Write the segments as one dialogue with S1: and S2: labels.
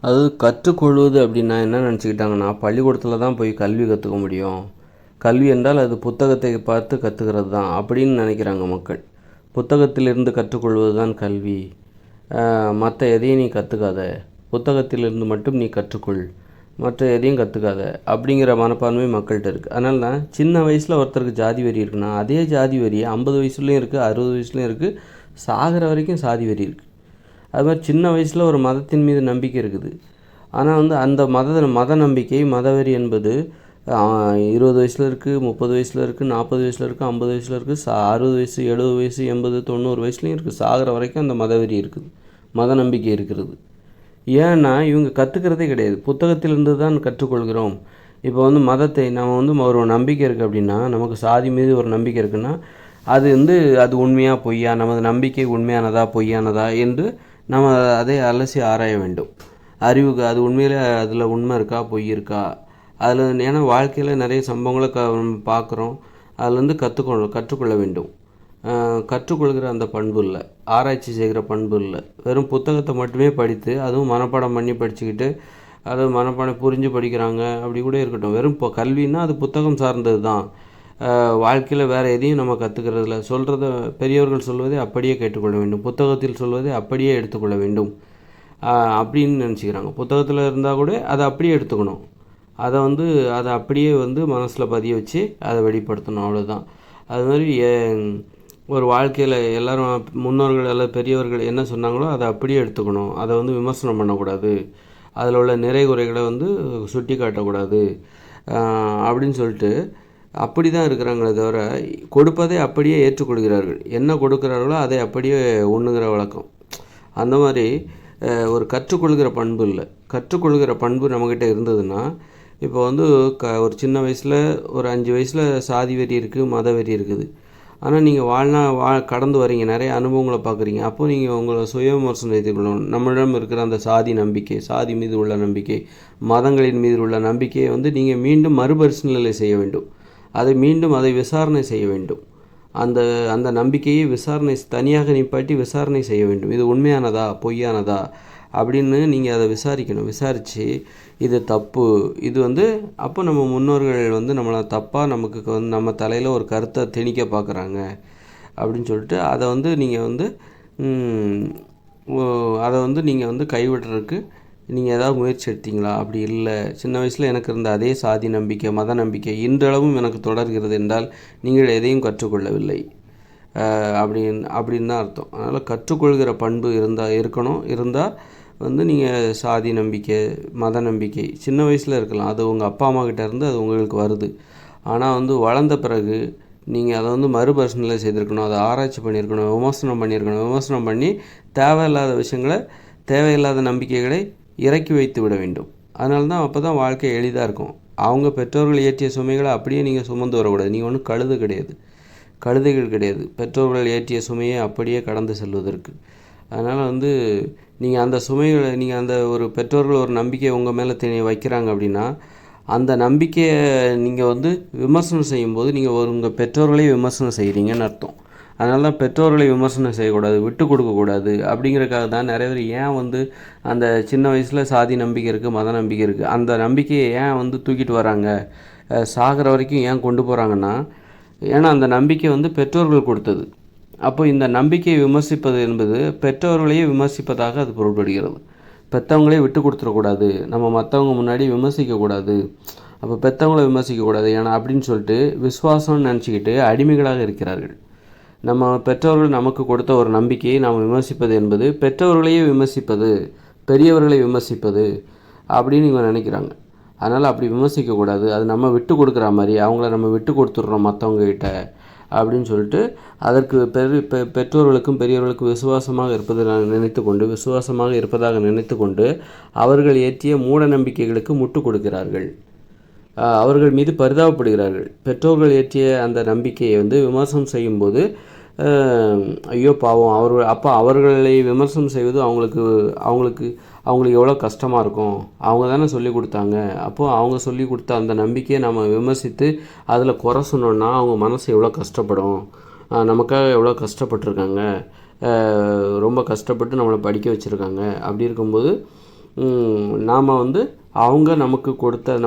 S1: அது கற்றுக்கொள்வது அப்படின்னா என்ன நினச்சிக்கிட்டாங்கன்னா, பள்ளிக்கூடத்தில் தான் போய் கல்வி கற்றுக்க முடியும். கல்வி என்றால் அது புத்தகத்தை பார்த்து கற்றுக்கிறது தான் அப்படின்னு நினைக்கிறாங்க மக்கள். புத்தகத்திலிருந்து கற்றுக்கொள்வது தான் கல்வி. மற்ற எதையும் நீ கற்றுக்காத, புத்தகத்திலிருந்து மட்டும் நீ கற்றுக்கொள், மற்ற எதையும் கற்றுக்காத அப்படிங்கிற மனப்பான்மை மக்கள்கிட்ட இருக்குது. அதனால தான் சின்ன வயசில் ஒருத்தருக்கு ஜாதி வெறி இருக்குன்னா, அதே ஜாதி வெறி 50 வயசுலேயும் இருக்குது, 60 வயசுலேயும் இருக்குது, சாகிற வரைக்கும் சாதி வெறி இருக்குது. அது மாதிரி சின்ன வயசில் ஒரு மதத்தின் மீது நம்பிக்கை இருக்குது. ஆனால் அந்த மத நம்பிக்கை, மதவெறி என்பது 20 வயசில் இருக்குது, 30 வயசில் இருக்குது, 40 வயசில் இருக்குது, 50 வயசில் இருக்குது, 60 வயசு, 70 வயசு, 80, 90 வயசுலேயும் இருக்குது. சாகிற வரைக்கும் அந்த மதவெறி இருக்குது, மத நம்பிக்கை இருக்கிறது. ஏன்னா இவங்க கற்றுக்கிறதே கிடையாது, புத்தகத்திலிருந்து தான் கற்றுக்கொள்கிறோம். இப்போ மதத்தை நம்ம ஒரு நம்பிக்கை இருக்குது அப்படின்னா, நமக்கு சாதி மீது ஒரு நம்பிக்கை இருக்குன்னா, அது உண்மையாக பொய்யா, நமது நம்பிக்கை உண்மையானதா பொய்யானதா என்று நம்ம அதை அலசி ஆராய வேண்டும். அறிவுக்கு அது உண்மையில் அதில் உண்மை இருக்கா பொய் இருக்கா, அதில் ஏன்னா வாழ்க்கையில் நிறைய சம்பவங்களை பார்க்குறோம். அதுலேருந்து கற்றுக்கொள்ள வேண்டும். கற்றுக்கொள்கிற அந்த பண்பு இல்லை, ஆராய்ச்சி செய்கிற பண்பு இல்லை. வெறும் புத்தகத்தை மட்டுமே படித்து, அதுவும் மனப்பாடம் பண்ணி படிச்சுக்கிட்டு, அது மனப்பாடம் புரிஞ்சு படிக்கிறாங்க, அப்படி கூட இருக்கட்டும். வெறும் கல்வின்னா அது புத்தகம் சார்ந்தது தான். வாழ்க்கையில் வேறு எதையும் நம்ம கற்றுக்கிறதில்ல. பெரியவர்கள் சொல்வதை அப்படியே கேட்டுக்கொள்ள வேண்டும், புத்தகத்தில் சொல்வதை அப்படியே எடுத்துக்கொள்ள வேண்டும் அப்படின்னு நினச்சிக்கிறாங்க. புத்தகத்தில் இருந்தால் கூட அதை அப்படியே எடுத்துக்கணும், அதை அப்படியே மனசில் பதிய வச்சு அதை வெளிப்படுத்தணும், அவ்வளோதான். அது மாதிரி ஒரு வாழ்க்கையில் எல்லோரும் முன்னோர்கள் அல்லது பெரியவர்கள் என்ன சொன்னாங்களோ அதை அப்படியே எடுத்துக்கணும். அதை விமர்சனம் பண்ணக்கூடாது, அதில் உள்ள நிறை குறைகளை சுட்டி காட்டக்கூடாது அப்படின்னு சொல்லிட்டு அப்படி தான் இருக்கிறாங்களே தவிர, கொடுப்பதை அப்படியே ஏற்றுக்கொள்கிறார்கள். என்ன கொடுக்குறார்களோ அதை அப்படியே உண்ணுகிற வழக்கம். அந்த மாதிரி ஒரு கற்றுக்கொள்கிற பண்பு இல்லை. கற்றுக்கொள்கிற பண்பு நம்மக்கிட்ட இருந்ததுன்னா, இப்போ ஒரு சின்ன வயசில் ஒரு 5 வயசில் சாதி வெறி இருக்குது, மத வெறி இருக்குது. ஆனால் நீங்கள் கடந்து வரீங்க, நிறைய அனுபவங்களை பார்க்குறீங்க. அப்போது நீங்கள் உங்களை சுய விமர்சனம் செய்துக்கொள்ளணும். நம்மளிடம் இருக்கிற அந்த சாதி நம்பிக்கை, சாதி மீது உள்ள நம்பிக்கை, மதங்களின் மீது உள்ள நம்பிக்கையை நீங்கள் மீண்டும் மறுபரிசீலனை செய்ய வேண்டும். அதை விசாரணை செய்ய வேண்டும். அந்த நம்பிக்கையை தனியாக நிப்பாட்டி விசாரணை செய்ய வேண்டும். இது உண்மையானதா பொய்யானதா அப்படின்னு நீங்கள் அதை விசாரிக்கணும். விசாரித்து இது தப்பு, இது அப்போ நம்ம முன்னோர்கள் நம்மளை தப்பாக நமக்கு நம்ம தலையில் ஒரு கருத்தை திணிக்க பார்க்குறாங்க அப்படின்னு சொல்லிட்டு அதை நீங்கள் கைவிடுறதுக்கு நீங்கள் ஏதாவது முயற்சி எடுத்தீங்களா? அப்படி இல்லை. சின்ன வயசில் எனக்கு இருந்த அதே சாதி நம்பிக்கை, மத நம்பிக்கை இன்றளவும் எனக்கு தொடர்கிறது என்றால் நீங்கள் எதையும் கற்றுக்கொள்ளவில்லை அப்படின்னு தான் அர்த்தம். அதனால் கற்றுக்கொள்கிற பண்பு இருந்தால் நீங்கள் சாதி நம்பிக்கை, மத நம்பிக்கை சின்ன வயசில் இருக்கலாம், அது உங்கள் அப்பா அம்மா கிட்டே இருந்து அது உங்களுக்கு வருது. ஆனால் வளர்ந்த பிறகு நீங்கள் அதை மறுபரிசீலனை செய்திருக்கணும், அதை ஆராய்ச்சி பண்ணியிருக்கணும், விமர்சனம் பண்ணி தேவையில்லாத விஷயங்களை, தேவையில்லாத நம்பிக்கைகளை இறக்கி வைத்து விட வேண்டும். அதனால தான் அப்போ தான் வாழ்க்கை எளிதாக இருக்கும். அவங்க பெற்றோர்கள் ஏற்றிய சுமைகளை அப்படியே நீங்கள் சுமந்து வரக்கூடாது. நீங்கள் ஒன்றும் கழுதைகள் கிடையாது, பெற்றோர்கள் ஏற்றிய சுமையை அப்படியே கடந்து செல்வதற்கு. அதனால் நீங்கள் அந்த சுமைகளை, நீங்கள் அந்த ஒரு பெற்றோர்கள் ஒரு நம்பிக்கையை உங்கள் மேலே வைக்கிறாங்க அப்படின்னா, அந்த நம்பிக்கையை நீங்கள் விமர்சனம் செய்யும்போது நீங்கள் உங்கள் பெற்றோர்களே விமர்சனம் செய்கிறீங்கன்னு அர்த்தம். அதனால தான் பெற்றோர்களை விமர்சனம் செய்யக்கூடாது, விட்டு கொடுக்கக்கூடாது. அப்படிங்கிறதுக்காக தான் நிறைய பேர் ஏன் அந்த சின்ன வயசில் சாதி நம்பிக்கை இருக்குது, மத நம்பிக்கை இருக்குது, அந்த நம்பிக்கையை ஏன் தூக்கிட்டு வராங்க, சாகிற வரைக்கும் ஏன் கொண்டு போகிறாங்கன்னா, ஏன்னா அந்த நம்பிக்கை பெற்றோர்கள் கொடுத்தது. அப்போ இந்த நம்பிக்கையை விமர்சிப்பது என்பது பெற்றோர்களையே விமர்சிப்பதாக அது பொருள்படுகிறது. பெற்றவங்களே விட்டு கொடுத்துடக்கூடாது, நம்ம மற்றவங்க முன்னாடி விமர்சிக்கக்கூடாது, அப்போ பெற்றவங்கள விமர்சிக்கக்கூடாது ஏன்னா அப்படின்னு சொல்லிட்டு விசுவாசம்னு நினச்சிக்கிட்டு அடிமைகளாக இருக்கிறார்கள். நம்ம பெற்றோர்கள் நமக்கு கொடுத்த ஒரு நம்பிக்கையை நாம் விமர்சிப்பது என்பது பெற்றோர்களையே விமர்சிப்பது, பெரியவர்களை விமர்சிப்பது அப்படின்னு இவங்க நினைக்கிறாங்க. அதனால் அப்படி விமர்சிக்கக்கூடாது, அது நம்ம விட்டு கொடுக்குற மாதிரி, அவங்கள நம்ம விட்டு கொடுத்துட்றோம் மற்றவங்ககிட்ட அப்படின்னு சொல்லிட்டு அதற்கு பெற்றோர்களுக்கும் பெரியவர்களுக்கும் விசுவாசமாக இருப்பதாக நினைத்து கொண்டு அவர்கள் ஏற்றிய மூட நம்பிக்கைகளுக்கு முட்டு கொடுக்கிறார்கள். அவர்கள் மீது பரிதாபப்படுகிறார்கள். பெற்றோர்கள் ஏற்றிய அந்த நம்பிக்கையை விமர்சனம் செய்யும்போது ஐயோ பாவம் அவர்களை விமர்சனம் செய்வது அவங்களுக்கு எவ்வளோ கஷ்டமாக இருக்கும். அவங்க தானே சொல்லி கொடுத்தாங்க. அப்போது அவங்க சொல்லி கொடுத்த அந்த நம்பிக்கையை நம்ம விமர்சித்து அதில் குறை சொன்னோன்னா அவங்க மனசு எவ்வளோ கஷ்டப்படும். நமக்காக எவ்வளோ கஷ்டப்பட்டுருக்காங்க, ரொம்ப கஷ்டப்பட்டு நம்மளை படிக்க வச்சுருக்காங்க. அப்படி இருக்கும்போது நாம் வந்து அவங்க நமக்கு கொடுத்த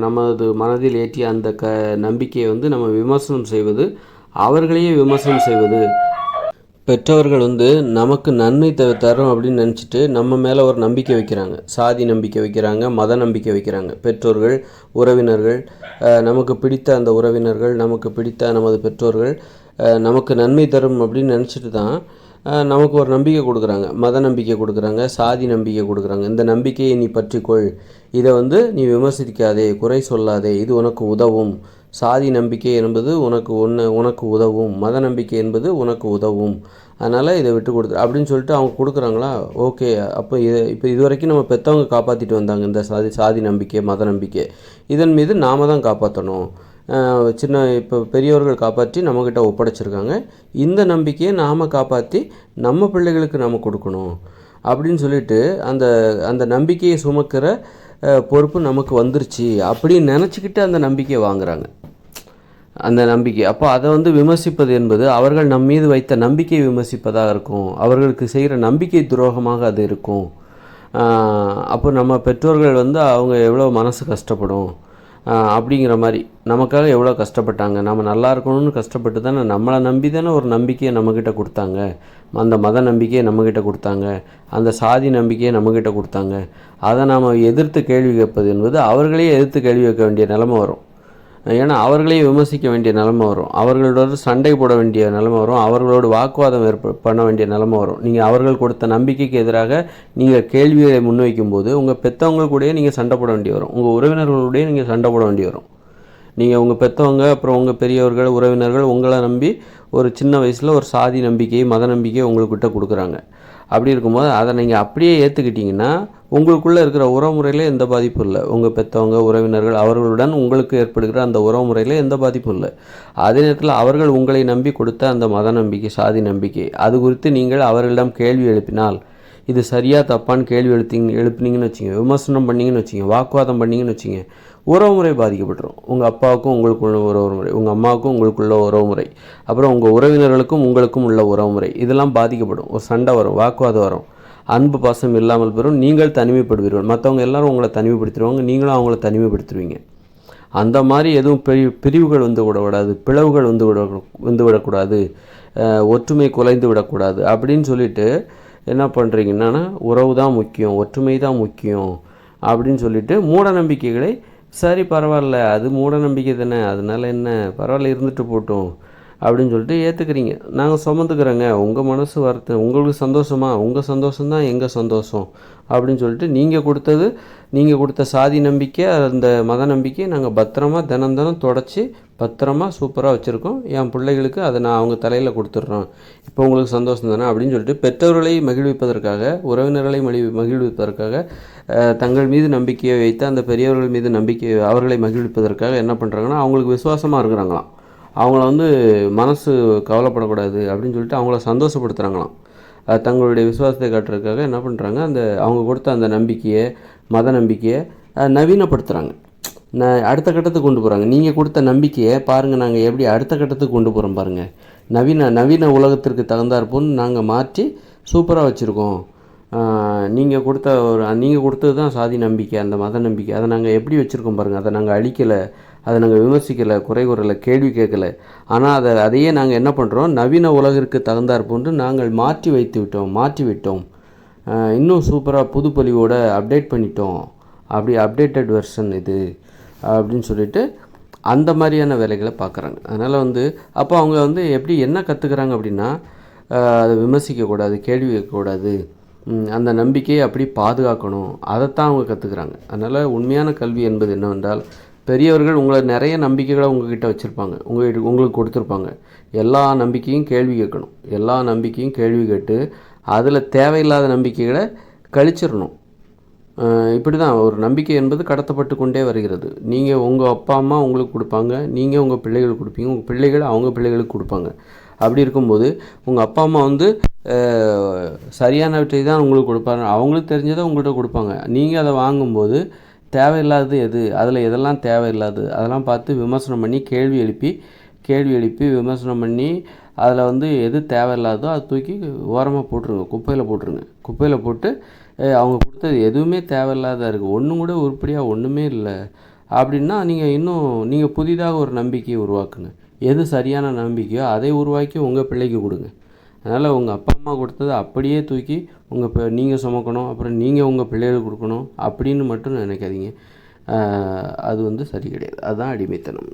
S1: நமது மனதில் ஏற்றிய அந்த நம்பிக்கையை வந்து நம்ம விமர்சனம் செய்வது, அவர்களையே விமர்சனம் செய்வது. பெற்றவர்கள் வந்து நமக்கு நன்மை தரும் அப்படின்னு நினச்சிட்டு நம்ம மேலே ஒரு நம்பிக்கை வைக்கிறாங்க. சாதி நம்பிக்கை வைக்கிறாங்க, மத நம்பிக்கை வைக்கிறாங்க. பெற்றோர்கள், உறவினர்கள், நமக்கு பிடித்த அந்த உறவினர்கள், நமக்கு பிடித்த நமது பெற்றோர்கள் நமக்கு நன்மை தரும் அப்படின்னு நினச்சிட்டு தான் நமக்கு ஒரு நம்பிக்கை கொடுக்குறாங்க. மத நம்பிக்கை கொடுக்குறாங்க, சாதி நம்பிக்கை கொடுக்குறாங்க. இந்த நம்பிக்கையை நீ பற்றிக்கொள், இதை வந்து நீ விமர்சிக்காதே, குறை சொல்லாதே, இது உனக்கு உதவும். சாதி நம்பிக்கை என்பது உனக்கு உதவும், மத நம்பிக்கை என்பது உனக்கு உதவும், அதனால் இதை விட்டு கொடுத்து அப்படின்னு சொல்லிட்டு அவங்க கொடுக்குறாங்களா? ஓகே. அப்போ இப்போ இது வரைக்கும் நம்ம பெற்றவங்க காப்பாற்றிட்டு வந்தாங்க இந்த சாதி நம்பிக்கை, மத நம்பிக்கை. இதன் மீது நாம் தான் காப்பாற்றணும். இப்போ பெரியவர்கள் காப்பாற்றி நம்மக்கிட்ட ஒப்படைச்சிருக்காங்க. இந்த நம்பிக்கையை நாம் காப்பாற்றி நம்ம பிள்ளைகளுக்கு நாம் கொடுக்கணும் அப்படின்னு சொல்லிட்டு அந்த அந்த நம்பிக்கையை சுமக்கிற பொறுப்பு நமக்கு வந்துருச்சு அப்படின்னு நினச்சிக்கிட்டு அந்த நம்பிக்கையை வாங்குகிறாங்க. அந்த நம்பிக்கை அப்போ அதை வந்து விமர்சிப்பது என்பது அவர்கள் நம் மீது வைத்த நம்பிக்கையை விமர்சிப்பதாக இருக்கும். அவர்களுக்கு செய்கிற நம்பிக்கை துரோகமாக அது இருக்கும். அப்போ நம்ம பெற்றோர்கள் வந்து அவங்க எவ்வளோ மனசு கஷ்டப்படும் அப்படிங்கிற மாதிரி, நமக்காக எவ்வளோ கஷ்டப்பட்டாங்க, நம்ம நல்லா இருக்கணும்னு கஷ்டப்பட்டு தானே நம்மளை நம்பி தானே ஒரு நம்பிக்கையை நம்மக்கிட்ட கொடுத்தாங்க. அந்த மத நம்பிக்கையை நம்மக்கிட்ட கொடுத்தாங்க, அந்த சாதி நம்பிக்கையை நம்மக்கிட்ட கொடுத்தாங்க. அதை நாம் எதிர்த்து கேள்வி கேட்பது என்பது அவர்களே எதிர்த்து கேள்வி கேட்க வேண்டிய நிலைமை வரும். ஏன்னா அவர்களையும் விமர்சிக்க வேண்டிய நிலைமை வரும், அவர்களோட சண்டை போட வேண்டிய நிலைமை வரும், அவர்களோடு வாக்குவாதம் பண்ண வேண்டிய நிலைமை வரும். நீங்கள் அவர்கள் கொடுத்த நம்பிக்கைக்கு எதிராக நீங்கள் கேள்வியை முன்வைக்கும் போது உங்கள் பெற்றவங்களுக்கூடயே நீங்கள் சண்டை போட வேண்டி வரும், உங்கள் உறவினர்களுடைய நீங்கள் சண்டை போட வேண்டி வரும். நீங்கள் உங்கள் பெற்றவங்க, அப்புறம் உங்கள் பெரியவர்கள், உறவினர்கள் உங்களை நம்பி ஒரு சின்ன வயசில் ஒரு சாதி நம்பிக்கை, மத நம்பிக்கை உங்கள்கிட்ட கொடுக்குறாங்க. அப்படி இருக்கும்போது அதை நீங்கள் அப்படியே ஏற்றுக்கிட்டிங்கன்னா உங்களுக்குள்ளே இருக்கிற உறவுமுறையில் எந்த பாதிப்பும் இல்லை. உங்கள் பெற்றவங்க, உறவினர்கள் அவர்களுடன் உங்களுக்கு ஏற்படுகிற அந்த உறவுமுறையில் எந்த பாதிப்பும் இல்லை. அதே நேரத்தில் அவர்கள் உங்களை நம்பி கொடுத்த அந்த மத நம்பிக்கை, சாதி நம்பிக்கை, அது குறித்து நீங்கள் அவர்களிடம் கேள்வி எழுப்பினால், இது சரியாக தப்பான்னு கேள்வி எழுப்பினீங்கன்னு வச்சுங்க, விமர்சனம் பண்ணிங்கன்னு வச்சுங்க, வாக்குவாதம் பண்ணிங்கன்னு வச்சுங்க, உறவுமுறை பாதிக்கப்பட்டுரும். உங்கள் அப்பாவுக்கும் உங்களுக்குள்ள உறவுமுறை, உங்கள் அம்மாவுக்கும் உங்களுக்குள்ள உறவுமுறை, அப்புறம் உங்கள் உறவினர்களுக்கும் உங்களுக்கும் உள்ள உறவுமுறை, இதெல்லாம் பாதிக்கப்படும். ஒரு சண்டை வரும், வாக்குவாதம் வரும், அன்பு பாசம் இல்லாமல் பெறும், நீங்கள் தனிமைப்படுவீர்கள். மற்றவங்க எல்லாரும் உங்களை தனிமைப்படுத்திடுவாங்க, நீங்களும் அவங்கள தனிமைப்படுத்துவீங்க. அந்த மாதிரி எதுவும் பிரிவுகள் வந்து விடக்கூடாது, பிளவுகள் வந்து விடக்கூடாது, ஒற்றுமை குலைந்து விடக்கூடாது அப்படின்னு சொல்லிட்டு என்ன பண்ணுறீங்கன்னா, உறவு தான் முக்கியம், ஒற்றுமை தான் முக்கியம் அப்படின்னு சொல்லிட்டு மூட நம்பிக்கைகளை, சரி பரவாயில்ல அது மூட நம்பிக்கை தானே, அதனால என்ன, பரவாயில்ல இருந்துட்டு போட்டோம் அப்படின்னு சொல்லிட்டு ஏற்றுக்கிறீங்க. நாங்கள் சுமந்துக்கிறோங்க, உங்கள் மனசு வருத்தம், உங்களுக்கு சந்தோஷமா, உங்கள் சந்தோஷம்தான் எங்கள் சந்தோஷம் அப்படின்னு சொல்லிட்டு நீங்கள் கொடுத்த சாதி நம்பிக்கை, அந்த மத நம்பிக்கையை நாங்கள் பத்திரமா தினம் தொடச்சி பத்திரமா சூப்பராக வச்சுருக்கோம், என் பிள்ளைகளுக்கு அதை நான் அவங்க தலையில் கொடுத்துட்றோம், இப்போ உங்களுக்கு சந்தோஷம் தானே அப்படின்னு சொல்லிட்டு பெற்றோர்களை மகிழ்விப்பதற்காக, உறவினர்களை மகிழ்விப்பதற்காக, தங்கள் மீது நம்பிக்கையை வைத்து அந்த பெரியவர்கள் மீது அவர்களை மகிழ்விப்பதற்காக என்ன பண்ணுறாங்கன்னா, அவங்களுக்கு விசுவாசமாக இருக்கிறாங்களாம், அவங்கள வந்து மனசு கவலைப்படக்கூடாது அப்படின்னு சொல்லிட்டு அவங்கள சந்தோஷப்படுத்துகிறாங்களாம். தங்களுடைய விசுவாசத்தை காட்டுறதுக்காக என்ன பண்ணுறாங்க, அவங்க கொடுத்த அந்த நம்பிக்கையை, மத நம்பிக்கையை நவீனப்படுத்துகிறாங்க, அடுத்த கட்டத்துக்கு கொண்டு போகிறாங்க. நீங்கள் கொடுத்த நம்பிக்கையை பாருங்கள், நாங்கள் எப்படி அடுத்த கட்டத்துக்கு கொண்டு போகிறோம் பாருங்கள், நவீன உலகத்திற்கு தகுந்தாற்போன்னு நாங்கள் மாற்றி சூப்பராக வச்சுருக்கோம். நீங்கள் கொடுத்தது தான் சாதி நம்பிக்கை, அந்த மத நம்பிக்கை, அதை நாங்கள் எப்படி வச்சுருக்கோம் பாருங்கள், அதை நாங்கள் அழிக்கலை, அதை நாங்கள் விமர்சிக்கலை, குறை கூறலை, கேள்வி கேட்கலை. ஆனால் அதையே நாங்கள் என்ன பண்ணுறோம், நவீன உலகிற்கு தகுந்தாற்போன்று நாங்கள் மாற்றி விட்டோம், இன்னும் சூப்பராக புதுப்பொலிவோடு அப்டேட் பண்ணிட்டோம், அப்டேட்டட் வெர்ஷன் இது அப்படின்னு சொல்லிட்டு அந்த மாதிரியான வேலைகளை பார்க்குறாங்க. அதனால் அப்போ அவங்க எப்படி என்ன கற்றுக்குறாங்க அப்படின்னா, அதை விமர்சிக்கக்கூடாது, கேள்வி கேட்கக்கூடாது, அந்த நம்பிக்கையை அப்படி பாதுகாக்கணும், அதைத்தான் அவங்க கற்றுக்குறாங்க. அதனால் உண்மையான கல்வி என்பது என்னவென்றால், பெரியவர்கள் உங்களை நிறைய நம்பிக்கைகளை உங்கள்கிட்ட வச்சுருப்பாங்க, உங்களுக்கு கொடுத்துருப்பாங்க, எல்லா நம்பிக்கையும் கேள்வி கேட்கணும், எல்லா நம்பிக்கையும் கேள்வி கேட்டு அதில் தேவையில்லாத நம்பிக்கைகளை கழிச்சிடணும். இப்படி தான் ஒரு நம்பிக்கை என்பது கடத்தப்பட்டு கொண்டே வருகிறது. நீங்கள் உங்கள் அப்பா அம்மா உங்களுக்கு கொடுப்பாங்க, நீங்கள் உங்கள் பிள்ளைகளுக்கு கொடுப்பீங்க, உங்கள் பிள்ளைகள் அவங்க பிள்ளைகளுக்கு கொடுப்பாங்க. அப்படி இருக்கும்போது உங்கள் அப்பா அம்மா சரியானவற்றை தான் உங்களுக்கு கொடுப்பாங்க, அவங்களுக்கு தெரிஞ்சதை உங்கள்கிட்ட கொடுப்பாங்க. நீங்கள் அதை வாங்கும்போது தேவையில்லாதது எது, அதில் எதெல்லாம் தேவையில்லாது அதெல்லாம் பார்த்து விமர்சனம் பண்ணி கேள்வி எழுப்பி விமர்சனம் பண்ணி அதில் எது தேவையில்லாதோ அதை தூக்கி ஓரமாக போட்டுருங்க, குப்பையில் போட்டு அவங்க கொடுத்தது எதுவுமே தேவையில்லாத இருக்குது, ஒன்றும் கூட உருப்படியாக ஒன்றுமே இல்லை அப்படின்னா நீங்கள் புதிதாக ஒரு நம்பிக்கையை உருவாக்குங்க. எது சரியான நம்பிக்கையோ அதை உருவாக்கி உங்கள் பிள்ளைக்கு கொடுங்க. அதனால் உங்கள் அப்பா அம்மா கொடுத்ததை அப்படியே தூக்கி நீங்கள் சுமக்கணும், அப்புறம் நீங்கள் உங்கள் பிள்ளைகளுக்கு கொடுக்கணும் அப்படின்னு மட்டும் நினைக்காதீங்க. அது சரி கிடையாது. அதுதான் அடிமைத்தனம்.